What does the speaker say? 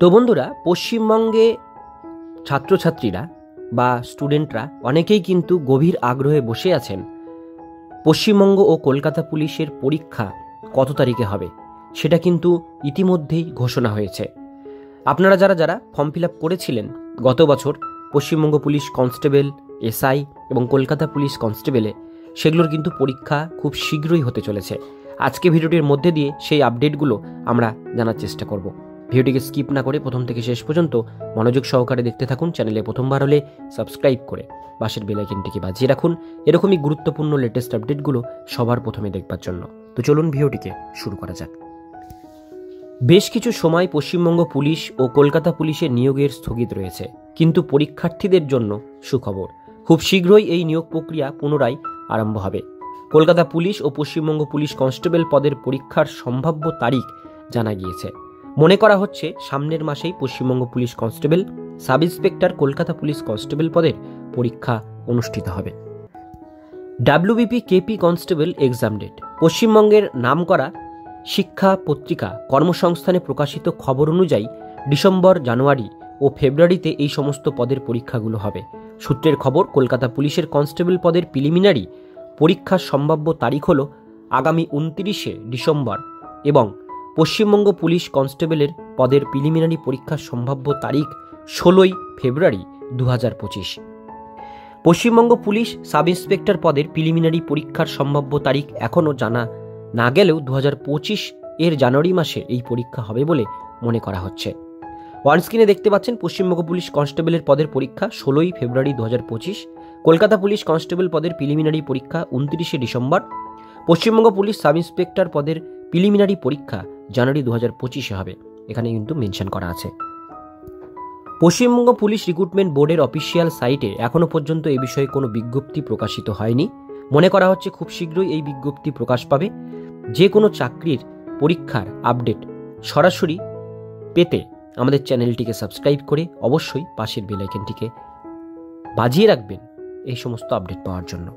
তো বন্ধুরা, পশ্চিমবঙ্গে ছাত্রছাত্রীরা বা স্টুডেন্টরা অনেকেই কিন্তু গভীর আগ্রহে বসে আছেন পশ্চিমবঙ্গ ও কলকাতা পুলিশের পরীক্ষা কত তারিখে হবে সেটা কিন্তু ইতিমধ্যেই ঘোষণা হয়েছে। আপনারা যারা ফর্ম ফিল আপ করেছিলেন গত বছর পশ্চিমবঙ্গ পুলিশ কনস্টেবল, এসআই এবং কলকাতা পুলিশ কনস্টেবলে, সেগুলোর কিন্তু পরীক্ষা খুব শীঘ্রই হতে চলেছে। আজকে ভিডিওটির মধ্যে দিয়ে সেই আপডেটগুলো আমরা জানার চেষ্টা করব। ভিডিওটিকে স্কিপ না করে প্রথম থেকে শেষ পর্যন্ত মনোযোগ সহকারে দেখতে থাকুন। চ্যানেলে প্রথমবার হলে সাবস্ক্রাইব করে পাশের বেল আইকনটিকে বাজিয়ে রাখুন এরকমই গুরুত্বপূর্ণ লেটেস্ট আপডেটগুলো সবার প্রথমে দেখবার জন্য। তো চলুন ভিডিওটিকে শুরু করা যাক। বেশ কিছু সময় পশ্চিমবঙ্গ পুলিশ ও কলকাতা পুলিশের নিয়োগের স্থগিত রয়েছে, কিন্তু পরীক্ষার্থীদের জন্য সুখবর। খুব শীঘ্রই এই নিয়োগ প্রক্রিয়া পুনরায় আরম্ভ হবে। কলকাতা পুলিশ ও পশ্চিমবঙ্গ পুলিশ কনস্টেবল পদের পরীক্ষার সম্ভাব্য তারিখ জানা গিয়েছে। মনে করা হচ্ছে সামনের মাসেই Paschimbanga police constable, sub inspector, Kolkata police constable পদের পরীক্ষা অনুষ্ঠিত হবে। WBP KP constable exam date. পশ্চিমবঙ্গের নামকরা শিক্ষা পত্রিকা কর্মসংস্থানে প্রকাশিত খবর অনুযায়ী ডিসেম্বর, জানুয়ারি ও ফেব্রুয়ারিতে এই সমস্ত পদের পরীক্ষাগুলো হবে। সূত্রের খবর, কলকাতা পুলিশের কনস্টেবল পদের প্রিলিমিনারি পরীক্ষার সম্ভাব্য তারিখ হল আগামী 29শে ডিসেম্বর এবং পশ্চিমবঙ্গ পুলিশ কনস্টেবলের পদের প্রিলিমিনারি পরীক্ষার সম্ভাব্য তারিখ 16ই February 2025। Paschimbanga police sub inspector পদের প্রিলিমিনারি পরীক্ষার সম্ভাব্য তারিখ এখনও জানা না গেলেও 2025 এর জানুয়ারি মাসে এই পরীক্ষা হবে বলে মনে করা হচ্ছে। ওয়ান স্ক্রিনে দেখতে পাচ্ছেন পশ্চিমবঙ্গ পুলিশ কনস্টেবলের পদের পরীক্ষা 16ই ফেব্রুয়ারি 2025, কলকাতা পুলিশ কনস্টেবল পদের প্রিলিমিনারি পরীক্ষা 29শে December, Paschimbanga police sub inspector পদের প্রিলিমিনারি পরীক্ষা জানুয়ারি 2025 হবে। এখানে কিন্তু মেনশন করা আছে। পশ্চিমবঙ্গ পুলিশ রিক্রুটমেন্ট বোর্ডের অফিসিয়াল সাইটে এখনও পর্যন্ত এ বিষয়ে কোনো বিজ্ঞপ্তি প্রকাশিত হয়নি। মনে করা হচ্ছে খুব শীঘ্রই এই বিজ্ঞপ্তি প্রকাশ পাবে। যে কোনো চাকরির পরীক্ষার আপডেট সরাসরি পেতে আমাদের চ্যানেলটিকে সাবস্ক্রাইব করে অবশ্যই পাশের বেল আইকনটিকে বাজিয়ে রাখবেন এই সমস্ত আপডেট পাওয়ার জন্য।